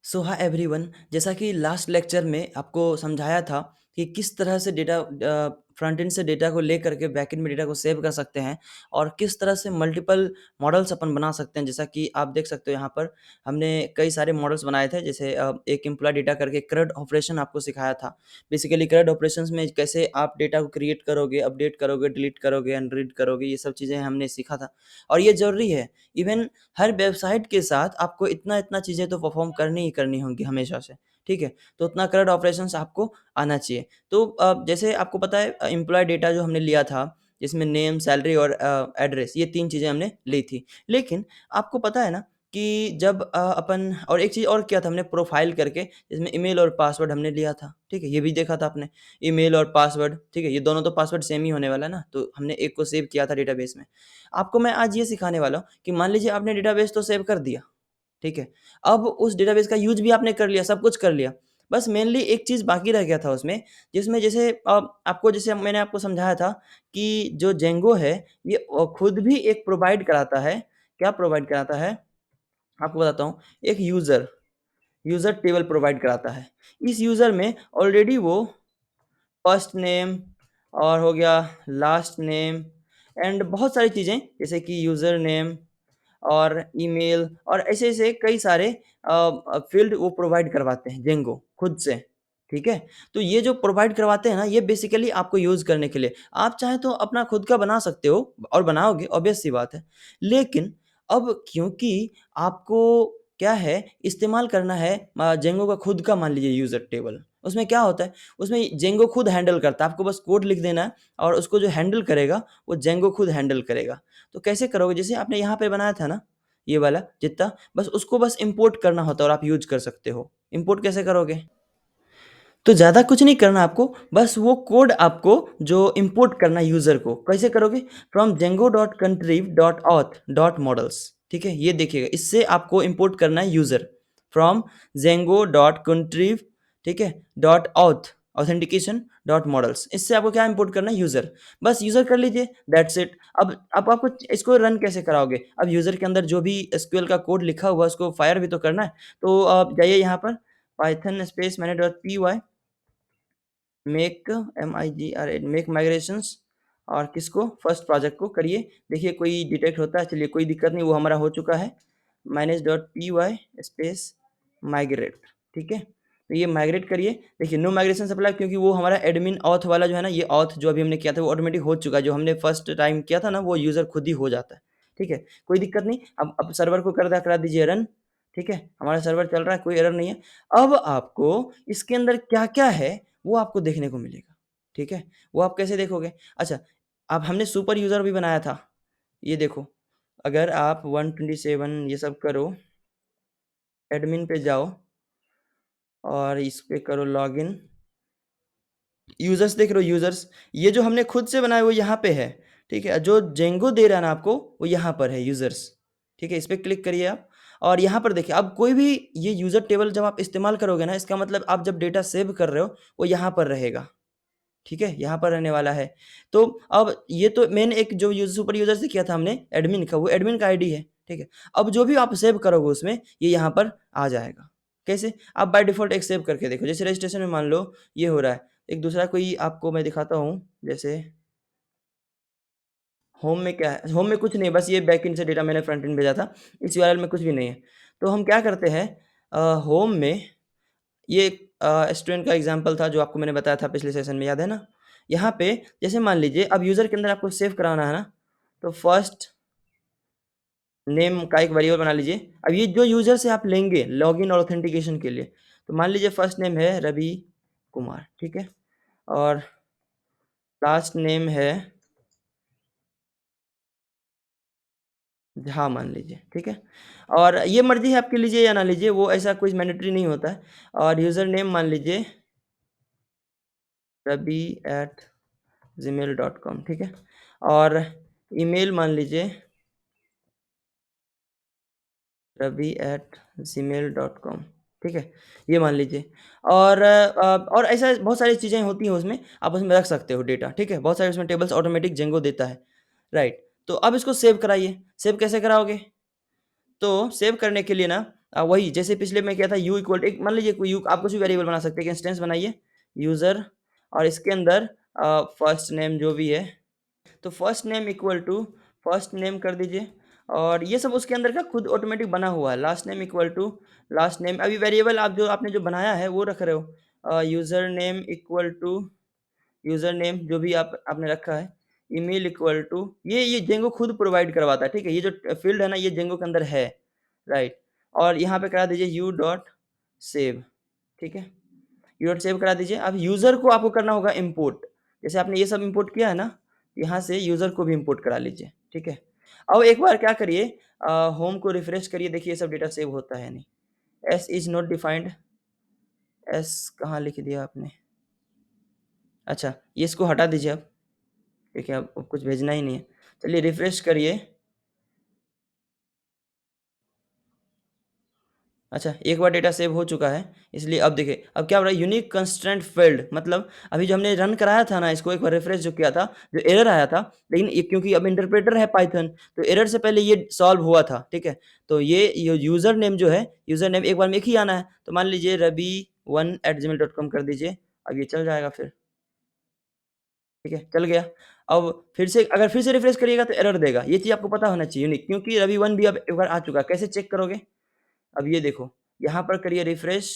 सो hi everyone, जैसा कि last lecture में आपको समझाया था कि किस तरह से डेटा फ्रंट एंड से डेटा को लेकर के बैक एंड में डेटा को सेव कर सकते हैं और किस तरह से मल्टीपल मॉडल्स अपन बना सकते हैं। जैसा कि आप देख सकते हो यहाँ पर हमने कई सारे मॉडल्स बनाए थे। जैसे एक एम्प्लॉय डेटा करके CRUD ऑपरेशन आपको सिखाया था। बेसिकली CRUD ऑपरेशंस में कैसे आप डेटा को क्रिएट करोगे, अपडेट करोगे, डिलीट करोगे, अनरीड करोगे, ये सब चीज़ें हमने सीखा था और ये ज़रूरी है। इवन हर वेबसाइट के साथ आपको इतना-इतना चीज़ें तो परफ़ॉर्म करनी ही करनी होंगी हमेशा से, ठीक है? तो उतना CRUD ऑपरेशंस आपको आना चाहिए। तो जैसे आपको पता है एम्प्लॉयी डेटा जो हमने लिया था, जिसमें नेम, सैलरी और एड्रेस ये 3 चीज़ें हमने ली थी। लेकिन आपको पता है ना कि जब अपन और एक चीज़ और किया था हमने प्रोफ़ाइल करके, जिसमें ईमेल और पासवर्ड हमने लिया था, ठीक है? ये भी देखा था आपने, ईमेल और पासवर्ड, ठीक है? ये दोनों तो पासवर्ड सेम ही होने वाला है ना, तो हमने एक को सेव किया था डेटाबेस में। आपको मैं आज ये सिखाने वाला हूँ कि मान लीजिए आपने डेटाबेस तो सेव कर दिया, ठीक है? अब उस डेटाबेस का यूज़ भी आपने कर लिया, सब कुछ कर लिया। बस मेनली एक चीज़ बाकी रह गया था उसमें, जिसमें जैसे आपको जैसे मैंने आपको समझाया था कि जो जेंगो है, ये खुद भी एक प्रोवाइड कराता है। क्या प्रोवाइड कराता है? आपको बताता हूँ, एक यूज़र टेबल प्रोवाइड कराता है। इस यूज़र में ऑलरेडी वो फर्स्ट नेम और हो गया लास्ट नेम एंड बहुत सारी चीज़ें जैसे कि यूज़र नेम और ईमेल और ऐसे-ऐसे कई सारे फ़ील्ड वो प्रोवाइड करवाते हैं जेंगो खुद से, ठीक है? तो ये जो प्रोवाइड करवाते हैं ना, ये बेसिकली आपको यूज़ करने के लिए। आप चाहें तो अपना खुद का बना सकते हो और बनाओगे, ऑब्वियस सी बात है। लेकिन अब क्योंकि आपको क्या है, इस्तेमाल करना है जेंगो का खुद का मान लीजिए यूज़र टेबल। उसमें क्या होता है, उसमें जेंगो खुद हैंडल करता है। आपको बस कोड लिख देना है और उसको जो हैंडल करेगा, वो जेंगो खुद हैंडल करेगा। तो कैसे करोगे? जैसे आपने यहाँ पे बनाया था ना, ये वाला जितना, बस उसको बस इम्पोर्ट करना होता है और आप यूज़ कर सकते हो। इम्पोर्ट कैसे करोगे? तो ज़्यादा कुछ नहीं करना आपको, बस वो कोड आपको जो इम्पोर्ट करना है यूज़र को, कैसे करोगे? फ्रॉम django.contriv.auth.models ठीक है? ये देखिएगा, इससे आपको इम्पोर्ट करना है यूज़र, फ्रॉम django.contriv ठीक है? .auth ऑथेंटिकेशन डॉट मॉडल्स इससे आपको क्या इम्पोर्ट करना है? यूज़र। बस यूज़र कर लीजिए, दैट्स इट। अब आपको इसको रन कैसे कराओगे? अब यूज़र के अंदर जो भी एसक्यूएल का कोड लिखा हुआ है, उसको फायर भी तो करना है। तो आप जाइए यहाँ पर पाइथन स्पेस मैंने dot py make MIGRA make migrations और किसको फर्स्ट प्रोजेक्ट को करिए। देखिए कोई डिटेक्ट होता है, चलिए कोई दिक्कत नहीं, वो हमारा हो चुका है। manage.py स्पेस माइग्रेट ठीक है। तो ये माइग्रेट करिए। देखिए नो माइग्रेशन सप्लाई क्योंकि वो हमारा एडमिन ऑथ वाला जो है ना, ये ऑथ जो अभी हमने किया था वो ऑटोमेटिक हो चुका है। जो हमने फर्स्ट टाइम किया था ना, वो यूज़र खुद ही हो जाता है। ठीक है, कोई दिक्कत नहीं। अब सर्वर को करा दीजिए रन। ठीक है, हमारा सर्वर चल रहा है, कोई एरर नहीं है। अब आपको इसके अंदर क्या-क्या है वो आपको देखने को मिलेगा, ठीक है? वो आप कैसे देखोगे? अच्छा, अब हमने सुपर यूज़र भी बनाया था, ये देखो, अगर आप 127 ये सब करो, एडमिन पे जाओ और इस पे करो लॉगिन, यूज़र्स देख रहे हो यूज़र्स, ये जो हमने खुद से बनाया वो यहाँ पे है, ठीक है? जो जेंगो दे रहा है ना आपको, वो यहाँ पर है यूज़र्स, ठीक है? इस पे क्लिक करिए आप और यहाँ पर देखिए, अब कोई भी ये यूज़र टेबल जब आप इस्तेमाल करोगे ना, इसका मतलब आप जब डेटा सेव कर रहे हो, वो यहाँ पर रहेगा। ठीक है? यहाँ पर रहने वाला है। तो अब ये तो मेन एक जो सुपर यूज़र से किया था हमने एडमिन का, वो एडमिन का आईडी है, ठीक है? अब जो भी आप सेव करोगे उसमें, ये यहाँ पर आ जाएगा। कैसे? आप बाय डिफ़ॉल्ट एक सेव करके देखो, जैसे रजिस्ट्रेशन में मान लो ये हो रहा है। एक दूसरा कोई आपको मैं दिखाता हूँ, जैसे होम में क्या है? होम में कुछ नहीं है, बस ये बैकएंड से डेटा मैंने फ्रंट एंड भेजा था। इस यूआरएल में कुछ भी नहीं है। तो हम क्या करते हैं होम में ये एक स्टूडेंट का एग्ज़ाम्पल था जो आपको मैंने बताया था पिछले सेशन में, याद है ना? यहाँ पे जैसे मान लीजिए अब यूज़र के अंदर आपको सेव कराना है ना, तो फर्स्ट नेम का एक वेरिएबल बना लीजिए। अब ये जो यूज़र से आप लेंगे लॉगिन और ऑथेंटिकेशन के लिए, तो मान लीजिए फर्स्ट नेम है रवि कुमार, ठीक है? और लास्ट नेम है झा मान लीजिए, ठीक है? और ये मर्ज़ी है आपकी लीजिए या ना लीजिए, वो ऐसा कुछ मैंडेटरी नहीं होता है। और यूज़र नेम मान लीजिए rabi@gmail.com ठीक है? और ईमेल मान लीजिए ravi@gmail.com ठीक है? ये मान लीजिए और और ऐसा बहुत सारी चीज़ें होती हैं उसमें, आप उसमें रख सकते हो डेटा, ठीक है? बहुत सारे उसमें टेबल्स ऑटोमेटिक जेंगो देता है, राइट? तो अब इसको सेव कराइए, सेव कैसे कराओगे? तो सेव करने के लिए ना वही जैसे पिछले में क्या था, यू इक्वल टू एक मान लीजिए कोई यू आप कुछ भी वेरिएबल बना सकते हैं, एक इंस्टेंस बनाइए यूज़र और इसके अंदर फर्स्ट नेम जो भी है, तो first name equal to first name कर दीजिए और ये सब उसके अंदर का खुद ऑटोमेटिक बना हुआ है। Last name equal to last name, अभी वेरिएबल आप जो आपने जो बनाया है वो रख रहे हो। User name equal to user name जो भी आपने रखा है, ईमेल इक्वल टू ये जेंगो खुद प्रोवाइड करवाता है, ठीक है? ये जो फील्ड है ना ये जेंगो के अंदर है, राइट? और यहाँ पे करा दीजिए यू डॉट सेव, ठीक है? यू डॉट सेव करा दीजिए। अब यूज़र को आपको करना होगा इम्पोर्ट, जैसे आपने ये सब इम्पोर्ट किया है ना, यहाँ से यूज़र को भी इम्पोर्ट करा लीजिए, ठीक है? अब एक बार क्या करिए, होम को रिफ्रेश करिए, देखिए ये सब डेटा सेव होता है नहीं। S is not defined, S कहाँ लिख दिया आपने? अच्छा, ये इसको हटा दीजिए अब, क्योंकि अब कुछ भेजना ही नहीं है। चलिए रिफ्रेश करिए। अच्छा, एक बार डेटा सेव हो चुका है, इसलिए अब देखिए, अब क्या हो रहा है, यूनिक कंस्ट्रेंट फ़ील्ड मतलब अभी जो हमने रन कराया था ना इसको, एक बार रिफ्रेश जो किया था, जो एरर आया था, लेकिन ये क्योंकि अब इंटरप्रेटर है पाइथन, तो एरर से पहले ये सॉल्व हुआ था, ठीक है? तो ये यूज़र नेम जो है, यूज़र नेम एक बार में एक ही आना है, तो मान लीजिए rabi1@gmail.com कर दीजिए, अब ये चल जाएगा फिर, ठीक है? चल गया। अब फिर से अगर फिर से रिफ्रेश करिएगा तो एरर देगा, ये चीज़ आपको पता होना चाहिए यूनिक, क्योंकि रवि1 भी अब एक बार आ चुका है, कैसे चेक करोगे? अब ये देखो, यहाँ पर करिए रिफ्रेश,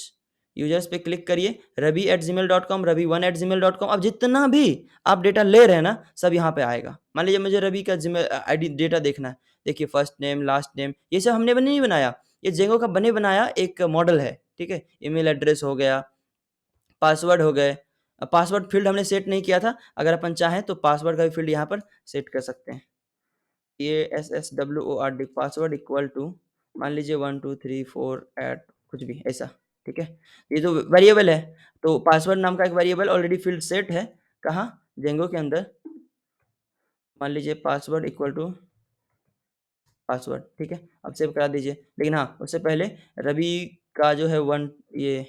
यूज़र्स पे क्लिक करिए, rabi@gmail.com, rabi1@gmail.com, अब जितना भी आप डेटा ले रहे हैं ना, सब यहाँ पे आएगा। मान लीजिए मुझे रवि का आईडी डेटा देखना है, देखिए फर्स्ट नेम, लास्ट नेम, ये सब हमने नहीं बनाया, ये जेंगो का बने बनाया एक मॉडल है, ठीक है? ईमेल एड्रेस हो गया, पासवर्ड हो गए। पासवर्ड फ़ील्ड हमने सेट नहीं किया था, अगर अपन चाहें तो पासवर्ड का भी फ़ील्ड यहाँ पर सेट कर सकते हैं। PASSWORD पासवर्ड इक्वल टू मान लीजिए 1 2 3 4 8 कुछ भी ऐसा, ठीक है? ये जो वेरिएबल है, तो पासवर्ड नाम का एक वेरिएबल ऑलरेडी फ़ील्ड सेट है, कहाँ? जेंगो के अंदर। मान लीजिए पासवर्ड इक्वल टू पासवर्ड, ठीक है? अब सेव करा दीजिए। लेकिन हाँ, उससे पहले रवि का जो है 1 ये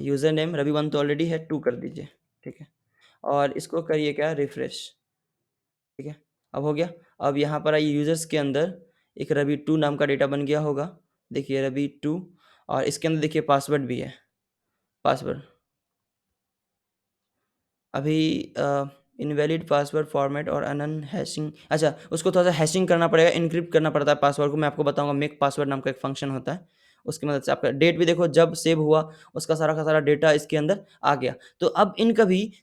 यूज़र नेम रवि1 तो ऑलरेडी है, 2 कर दीजिए, ठीक है? और इसको करिए क्या रिफ्रेश, ठीक है? अब हो गया। अब यहाँ पर आइए यूज़र्स के अंदर एक रवि2 नाम का डेटा बन गया होगा। देखिए रवि2 और इसके अंदर देखिए पासवर्ड भी है, पासवर्ड। अभी इनवैलिड पासवर्ड फॉर्मेट और अनन हैशिंग, अच्छा उसको थोड़ा-सा हैशिंग करना पड़ेगा, एन्क्रिप्ट करना पड़ता है पासवर्ड को, मैं आपको बताऊँगा मेक पासवर्ड नाम का एक फंक्शन होता है, उसकी मदद से आपका डेट भी देखो जब सेव हुआ, उसका सारा का सारा डेटा इसके अंदर आ गया। तो अब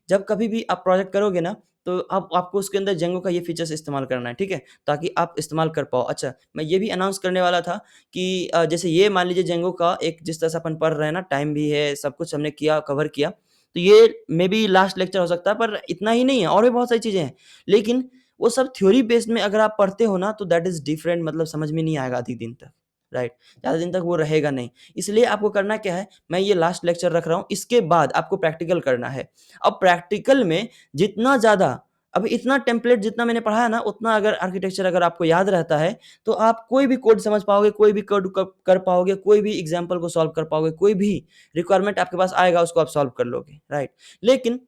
जब कभी भी आप प्रोजेक्ट करोगे ना, तो अब आपको उसके अंदर जेंगो का ये फीचर्स इस्तेमाल करना है, ठीक है? ताकि आप इस्तेमाल कर पाओ। अच्छा, मैं ये भी अनाउंस करने वाला था कि जैसे ये मान लीजिए जेंगो का एक जिस तरह से अपन पढ़ रहे हैं ना, टाइम भी है, सब कुछ हमने किया, कवर किया। तो ये मेबी लास्ट लेक्चर हो सकता है, पर इतना ही नहीं है, और भी बहुत सारी चीज़ें हैं। लेकिन वो सब थ्योरी बेस्ड में अगर आप पढ़ते हो ना, तो दैट इज़ डिफरेंट, मतलब समझ में नहीं आएगा अधिक दिन तक, राइट? ज़्यादा दिन तक वो रहेगा नहीं। इसलिए आपको करना क्या है, मैं ये लास्ट लेक्चर रख रहा हूँ, इसके बाद आपको प्रैक्टिकल करना है। अब प्रैक्टिकल में जितना ज़्यादा अभी इतना टेम्पलेट जितना मैंने पढ़ा है ना, उतना अगर आर्किटेक्चर अगर आपको याद रहता है, तो आप कोई भी कोड समझ पाओगे, कोई भी कोड क कर पाओगे, कोई भी एग्ज़ाम्पल को सॉल्व कर पाओगे, कोई भी रिक्वायरमेंट आपके पास आएगा उसको आप सॉल्व कर लोगे, राइट? लेकिन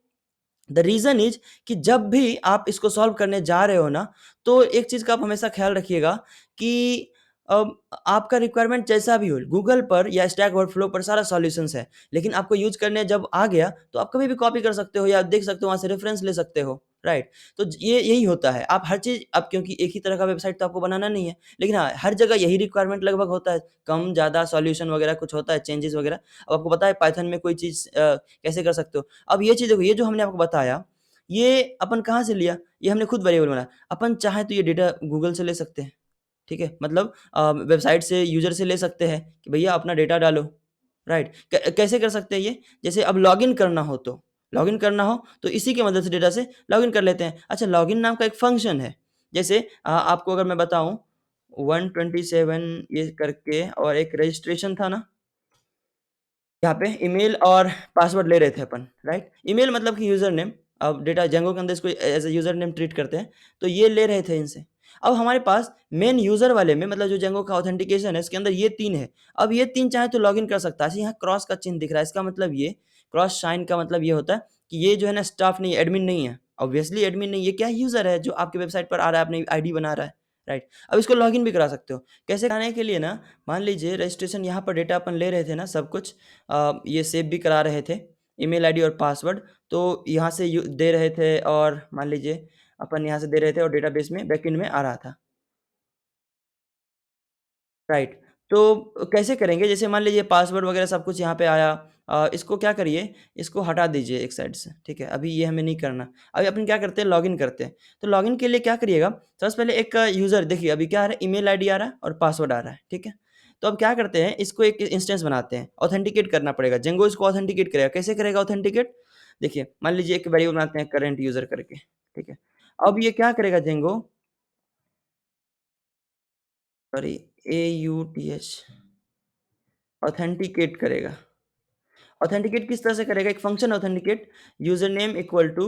द रीज़न इज़ कि जब भी आप इसको सॉल्व करने जा रहे हो ना, तो एक चीज़ का आप हमेशा ख़्याल रखिएगा कि अ, आपका रिक्वायरमेंट जैसा भी हो, गूगल पर या स्टैक ओवरफ्लो पर सारा सॉल्यूशंस है। लेकिन आपको यूज़ करने जब आ गया, तो आप कभी भी कॉपी कर सकते हो या देख सकते हो, वहाँ से रेफ़रेंस ले सकते हो, राइट? तो ये यही होता है। आप हर चीज़ अब क्योंकि एक ही तरह का वेबसाइट तो आपको बनाना नहीं है, लेकिन हाँ, हर जगह यही रिक्वायरमेंट लगभग होता है, कम, ज़्यादा सॉल्यूशन वगैरह कुछ होता है, चेंजेज़ वगैरह। अब आपको पता है पाइथन में कोई चीज़ कैसे कर सकते हो। अब ये चीज़ देखो, ये जो हमने आपको बताया, ये अपन कहाँ से लिया? ये हमने खुद वेरिएबल बनाया। अपन चाहें तो ये डेटा गूगल से ले सकते हैं, ठीक है? मतलब वेबसाइट से, यूज़र से ले सकते हैं कि भैया अपना डेटा डालो, राइट? कैसे कर सकते हैं ये? जैसे अब लॉगिन करना हो तो इसी की मदद से डेटा से लॉगिन कर लेते हैं। अच्छा, लॉगिन नाम का एक फ़ंक्शन है। जैसे आपको अगर मैं बताऊँ 127 ये करके और एक रजिस्ट्रेशन था ना? यहाँ पे ईमेल और पासवर्ड ले रहे थे अपन, राइट? ईमेल मतलब कि यूज़र नेम, अब डेटा जेंगो के अंदर इसको as a user name treat करते हैं, तो ये ले रहे थे इनसे। अब हमारे पास मेन यूज़र वाले में मतलब जो जेंगो का ऑथेंटिकेशन है, इसके अंदर ये 3 है। अब ये 3 चाहे तो लॉगिन कर सकता है। ऐसे यहाँ क्रॉस का चिन्ह दिख रहा है, इसका मतलब ये क्रॉस साइन का मतलब ये होता है कि ये जो है ना स्टाफ नहीं है, एडमिन नहीं है। ऑब्वियसली एडमिन नहीं, ये क्या है यूज़र है जो आपकी वेबसाइट पर आ रहा है, अपनी आईडी बना रहा है, राइट। अब इसको लॉगिन भी करा सकते हो। कैसे कराने के लिए ना, मान लीजिए रजिस्ट्रेशन यहाँ पर डेटा अपन ले रहे थे ना सब कुछ, ये सेव भी करा रहे थे, ईमेल आईडी और पासवर्ड, तो यहाँ से दे रहे थे और मान लीजिए अपन यहाँ से दे रहे थे और डेटाबेस में बैकएंड में आ रहा था। राइट। तो कैसे करेंगे? जैसे मान लीजिए पासवर्ड वगैरह सब कुछ यहाँ पे आया, इसको क्या करिए, इसको हटा दीजिए एक साइड से, ठीक है? अभी ये हमें नहीं करना। अभी अपन क्या करते हैं, लॉगिन करते हैं। तो लॉगिन के लिए क्या करिएगा, सबसे पहले एक यूज़र देखिए अभी क्या आ रहा है, ईमेल आईडी आ रहा है और पासवर्ड आ रहा है, ठीक है? तो अब क्या करते हैं, इसको एक इंस्टेंस बनाते हैं, ऑथेंटिकेट करना पड़ेगा। जेंगो इसको ऑथेंटिकेट करेगा। कैसे करेगा ऑथेंटिकेट? देखिए, मान लीजिए एक वेरिएबल बनाते हैं करंट यूज़र करके, ठीक है? अब ये क्या करेगा जेंगो, सॉरी, AUTH, ऑथेंटिकेट करेगा। ऑथेंटिकेट किस तरह से करेगा, एक function authenticate, user name equal to,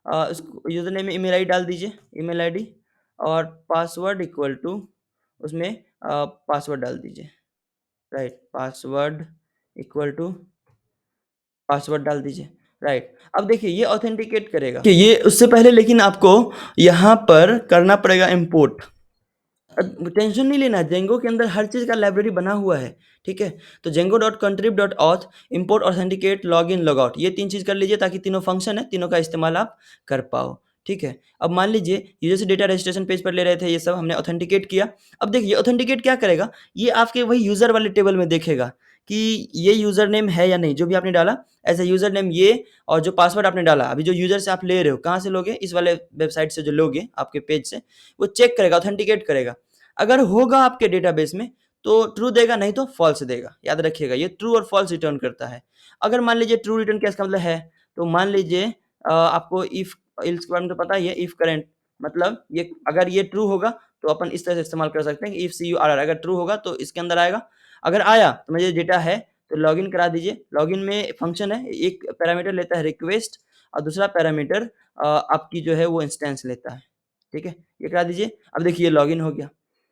उसको यूज़र नेम में ईमेल आईडी डाल दीजिए, ईमेल आईडी, और पासवर्ड इक्वल टू उसमें पासवर्ड डाल दीजिए, right, password equal to password डाल दीजिए, राइट। अब देखिए ये ऑथेंटिकेट करेगा कि ये उससे पहले, लेकिन आपको यहाँ पर करना पड़ेगा इम्पोर्ट। टेंशन नहीं लेना, जेंगो के अंदर हर चीज़ का लाइब्रेरी बना हुआ है, ठीक है? तो jengo.contrib.auth import authenticate login logout, ये 3 चीज़ कर लीजिए ताकि तीनों फंक्शन है, तीनों का इस्तेमाल आप कर पाओ, ठीक है? अब मान लीजिए यूज़र से डेटा रजिस्ट्रेशन पेज पर ले रहे थे, ये सब हमने ऑथेंटिकेट किया। अब देखिए ऑथेंटिकेट क्या करेगा, ये आपके वही यूज़र वाले टेबल में देखेगा कि ये यूज़र नेम है या नहीं, जो भी आपने डाला एज़ अ यूज़र नेम ये, और जो पासवर्ड आपने डाला, अभी जो यूज़र से आप ले रहे हो, कहाँ से लोगे? इस वाले वेबसाइट से जो लोगे आपके पेज से, वो चेक करेगा, ऑथेंटिकेट करेगा। अगर होगा आपके डेटाबेस में तो ट्रू देगा, नहीं तो फॉल्स देगा। याद रखिएगा ये ट्रू और फॉल्स रिटर्न करता है। अगर मान लीजिए ट्रू रिटर्न क्या इसका मतलब है, तो मान लीजिए आपको इफ एल्स के बारे में तो पता ही है, इफ करंट मतलब ये, अगर ये ट्रू होगा तो अपन इस तरह से इस्तेमाल कर सकते हैं कि इफ CURR, अगर ट्रू होगा तो इसके अंदर आएगा। अगर आया तो मुझे डेटा है तो लॉगिन करा दीजिए। लॉगिन में फंक्शन है, एक पैरामीटर लेता है रिक्वेस्ट और दूसरा पैरामीटर आपकी जो है वो इंस्टेंस लेता है, ठीक है? ये करा दीजिए। अब देखिए लॉगिन हो गया।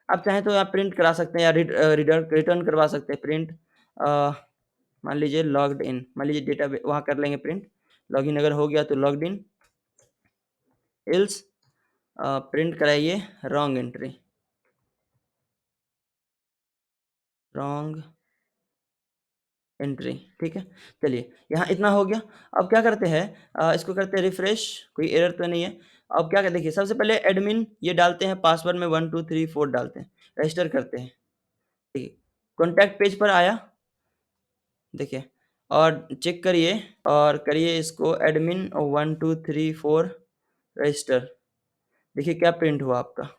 आप चाहें तो आप प्रिंट करा सकते हैं या रिटर्न करवा सकते हैं प्रिंट। अ, मान लीजिए लॉग्ड इन, मान लीजिए डेटा वहाँ कर लेंगे प्रिंट। लॉगिन अगर हो गया तो लॉग्ड इन, एल्स प्रिंट कराइए रॉन्ग एंट्री, रॉन्ग एंट्री, ठीक है? चलिए यहाँ इतना हो गया। अब क्या करते हैं, इसको करते हैं रिफ्रेश, कोई एरर तो नहीं है। अब क्या देखिए सबसे पहले एडमिन ये डालते हैं, पासवर्ड में 1 2 3 4 डालते हैं, रजिस्टर करते हैं, ठीक है? कॉन्टैक्ट पेज पर आया, देखिए, और चेक करिए और करिए इसको एडमिन 1 2 3 4 रजिस्टर, देखिए क्या प्रिंट हुआ आपका,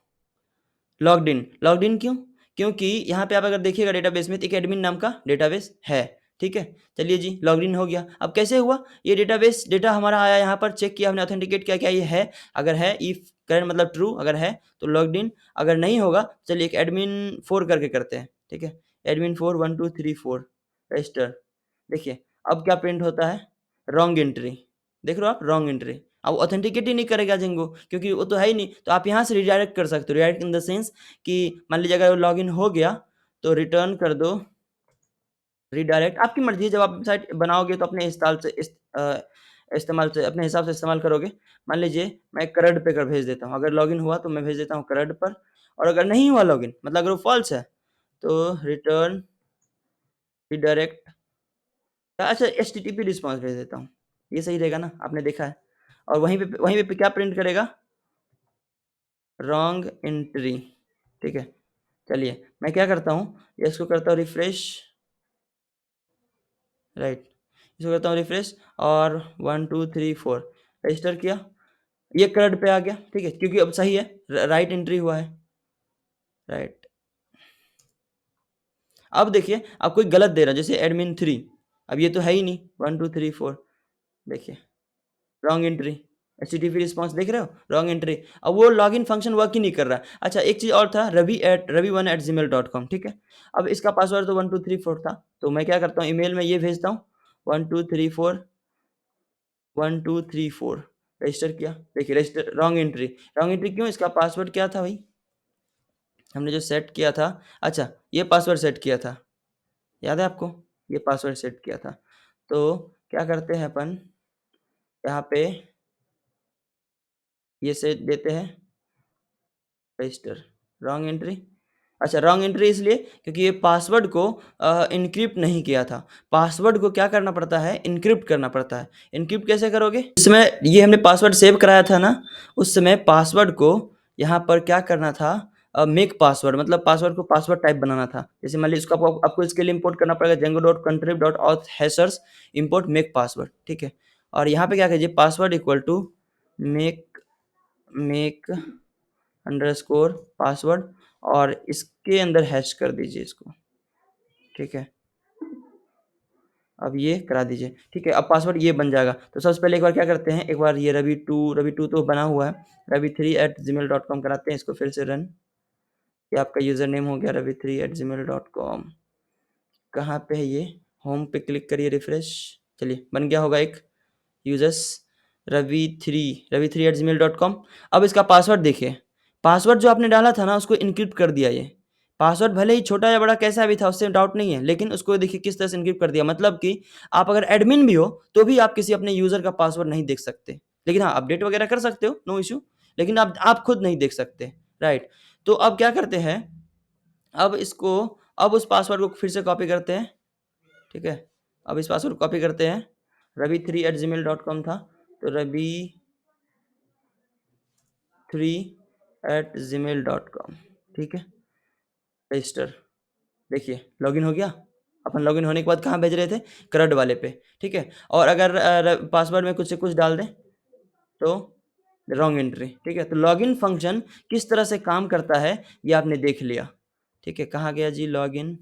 लॉग्ड इन। लॉग्ड इन क्यों? क्योंकि यहाँ पे आप अगर देखिएगा डेटाबेस में तो एक एडमिन नाम का डेटाबेस है, ठीक है? चलिए जी लॉग्ड इन हो गया। अब कैसे हुआ? ये डेटाबेस डेटा हमारा आया, यहाँ पर चेक किया हमने, ऑथेंटिकेट किया, क्या ये है? अगर है, इफ करंट मतलब ट्रू, अगर है तो लॉग्ड इन, अगर नहीं होगा चलिए एक एडमिन 4 करके करते हैं, ठीक है? एडमिन 4 1 2 3 4 रजिस्टर, देखिए अब क्या प्रिंट होता है, रॉन्ग एंट्री, देख रहे हो आप, रॉन्ग एंट्री। अब ऑथेंटिकेट ही नहीं करेगा जेंगो, क्योंकि वो तो है ही नहीं। तो आप यहाँ से रिडायरेक्ट कर सकते हो, रिडायरेक्ट इन द सेंस कि मान लीजिए अगर वो लॉगिन हो गया तो रिटर्न कर दो रिडायरेक्ट, आपकी मर्ज़ी है, जब आप वेबसाइट बनाओगे तो अपने इंस्टॉल से इस्तेमाल से, अपने हिसाब से इस्तेमाल करोगे। मान लीजिए मैं करड़ पे कर भेज देता हूँ, अगर लॉगिन हुआ तो मैं भेज देता हूँ करड़ पर, और अगर नहीं हुआ लॉगिन मतलब अगर वो फॉल्स है तो रिटर्न रिडायरेक्ट, अच्छा एचटीटीपी रिस्पॉन्स भेज देता हूँ। ये सही रहेगा ना? आपने देखा है। और वहीं पे क्या प्रिंट करेगा? रॉन्ग एंट्री, ठीक है? चलिए मैं क्या करता हूँ, इसको करता हूँ रिफ्रेश, राइट, इसको करता हूँ रिफ्रेश और 1 2 3 4 रजिस्टर किया, ये करंट पे आ गया, ठीक है? क्योंकि अब सही है, राइट एंट्री हुआ है, राइट। अब देखिए अब कोई गलत दे रहा है, जैसे एडमिन 3, अब ये तो है ही नहीं, 1 2 3 4, देखिए रॉन्ग एंट्री, एचटीटीपी रिस्पॉन्स देख रहे हो, रॉन्ग एंट्री। अब वो लॉगिन फंक्शन वर्क ही नहीं कर रहा है। अच्छा एक चीज़ और था, ravi1@gmail.com, ठीक है? अब इसका पासवर्ड तो 1 2 3 4 था, तो मैं क्या करता हूँ, ईमेल में ये भेजता हूँ 1 2 3 4 1 2 3 4 रजिस्टर किया, देखिए register, wrong entry. Wrong entry क्यों? इसका पासवर्ड क्या था भाई, हमने जो सेट किया था, अच्छा ये पासवर्ड सेट किया था, याद है आपको? ये पासवर्ड सेट किया था। तो क्या करते हैं अपन, यहाँ पे ये सेट देते हैं रजिस्टर, रॉन्ग एंट्री। अच्छा, रॉन्ग एंट्री इसलिए क्योंकि ये पासवर्ड को एन्क्रिप्ट नहीं किया था। पासवर्ड को क्या करना पड़ता है? एन्क्रिप्ट करना पड़ता है। एन्क्रिप्ट कैसे करोगे? इस समय ये हमने पासवर्ड सेव कराया था ना, उस समय पासवर्ड को यहाँ पर क्या करना था? मेक पासवर्ड, मतलब पासवर्ड को पासवर्ड टाइप बनाना था। जैसे मान लीजिए इसको आपको इसके लिए इम्पोर्ट करना पड़ेगा django.contrib.auth import make password, ठीक है? और यहाँ पे क्या कीजिए, password equal to make underscore password और इसके अंदर हैश कर दीजिए इसको, ठीक है? अब ये करा दीजिए, ठीक है? अब पासवर्ड ये बन जाएगा। तो सबसे पहले एक बार क्या करते हैं, एक बार ये रवि2 तो बना हुआ है, ravi3@gmail.com कराते हैं इसको फिर से रन। ये आपका यूज़र नेम हो गया ravi3@gmail.com। कहाँ पे है ये? होम पे क्लिक करिए, रिफ्रेश। चलिए बन गया होगा एक यूजर्स ravi3@gmail.com। अब इसका पासवर्ड देखिए, पासवर्ड जो आपने डाला था ना उसको इनक्रिप्ट कर दिया ये। पासवर्ड भले ही छोटा या बड़ा कैसा भी था उससे डाउट नहीं है, लेकिन उसको देखिए किस तरह से इनक्रिप्ट कर दिया। मतलब कि आप अगर एडमिन भी हो तो भी आप किसी अपने यूज़र का पासवर्ड नहीं देख सकते। लेकिन हाँ, अपडेट वगैरह कर सकते हो, नो इश्यू, लेकिन आप खुद नहीं देख सकते, राइट? तो अब क्या करते हैं, अब उस पासवर्ड को फिर से कॉपी करते हैं, ठीक है? अब इस पासवर्ड को कॉपी करते हैं, ravi3@gmail.com था, तो ravi3@gmail.com, ठीक है? रजिस्टर, देखिए लॉगिन हो गया। अपन लॉगिन होने के बाद कहाँ भेज रहे थे? करंट वाले पे, ठीक है? और अगर पासवर्ड में कुछ से कुछ डाल दें तो रॉन्ग एंट्री, ठीक है? तो लॉगिन फंक्शन किस तरह से काम करता है ये आपने देख लिया, ठीक है? कहाँ गया जी लॉगिन?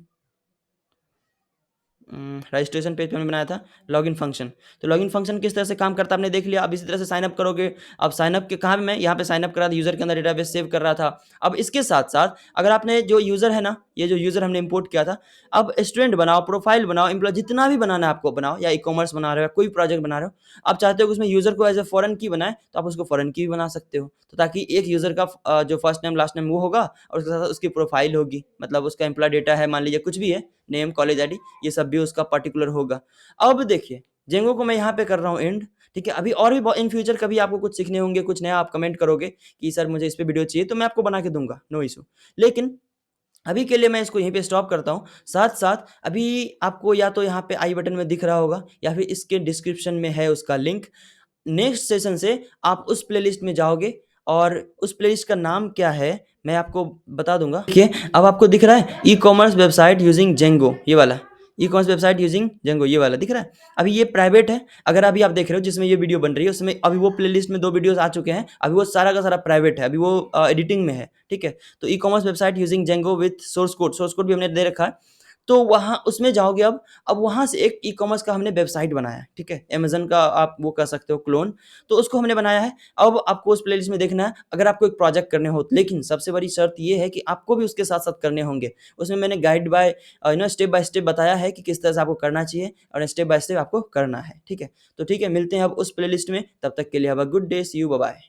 रजिस्ट्रेशन पेज पे हमने बनाया था लॉगिन फंक्शन। तो लॉगिन फंक्शन किस तरह से काम करता है आपने देख लिया। अब इसी तरह से साइन अप करोगे। अब साइन अप के कहाँ पे, मैं यहाँ पे साइन अप करा था, यूज़र के अंदर डेटाबेस सेव कर रहा था। अब इसके साथ-साथ अगर आपने जो यूज़र है ना, ये जो यूज़र हमने इंपोर्ट किया था, अब स्टूडेंट बनाओ, प्रोफाइल बनाओ, एम्प्लॉय जितना भी बनाना है आपको बनाओ, या ई-कॉमर्स बना रहे हो, कोई प्रोजेक्ट बना रहे हो। आप चाहते हो कि उसमें यूज़र को एज़ अ फॉरेन की बनाएँ, तो आप उसको फॉरेन की भी बना सकते हो। तो ताकि एक यूज़र का जो फर्स्ट नेम, लास्ट नेम वो होगा और उसके साथ-साथ उसकी प्रोफाइल होगी। मतलब उसका एम्प्लॉय डेटा है, मान लीजिए कुछ भी है, नेम, कॉलेज आईडी, ये सब भी उसका पर्टिकुलर होगा। अब देखिए, जेंगो को मैं यहाँ पे कर रहा हूँ एंड, ठीक है? अभी और भी इन फ्यूचर कभी आपको कुछ सीखने होंगे, कुछ नया आप कमेंट करोगे कि सर मुझे इस पे वीडियो चाहिए, तो मैं आपको बना के दूँगा, नो इश्यू। लेकिन अभी के लिए मैं इसको यहीं पे स्टॉप करता हूँ। साथ-साथ अभी आपको या तो यहाँ पे आई बटन में दिख रहा होगा या फिर इसके डिस्क्रिप्शन में है उसका लिंक। नेक्स्ट सेशन से आप उस प्लेलिस्ट में जाओगे और उस प्लेलिस्ट का नाम क्या है, मैं आपको बता दूँगा। देखिए, अब आपको दिख रहा है ई-कॉमर्स वेबसाइट यूजिंग जेंगो, ये वाला। ई-कॉमर्स वेबसाइट यूजिंग जेंगो, ये वाला दिख रहा है? अभी ये प्राइवेट है। अगर अभी आप देख रहे हो जिसमें ये वीडियो बन रही है, उसमें अभी वो प्लेलिस्ट में 2 वीडियोज़ आ चुके हैं। अभी वो सारा का सारा प्राइवेट है। अभी वो एडिटिंग में है, ठीक है? तो e-commerce website using Django with source code भी हमने दे रखा है। तो वहाँ उसमें जाओगे अब वहाँ से एक ई-कॉमर्स का हमने वेबसाइट बनाया है, ठीक है? अमेज़न का आप वो कर सकते हो क्लोन, तो उसको हमने बनाया है। अब आपको उस प्लेलिस्ट में देखना है अगर आपको एक प्रोजेक्ट करने हो, लेकिन सबसे बड़ी शर्त ये है कि आपको भी उसके साथ-साथ करने होंगे। उसमें मैंने guide by step by step बताया है कि किस तरह से आपको करना चाहिए और स्टेप बाय स्टेप आपको करना है, ठीक है? तो ठीक है, मिलते हैं अब उस प्लेलिस्ट में, तब तक के लिए have a good day, see you, bye bye.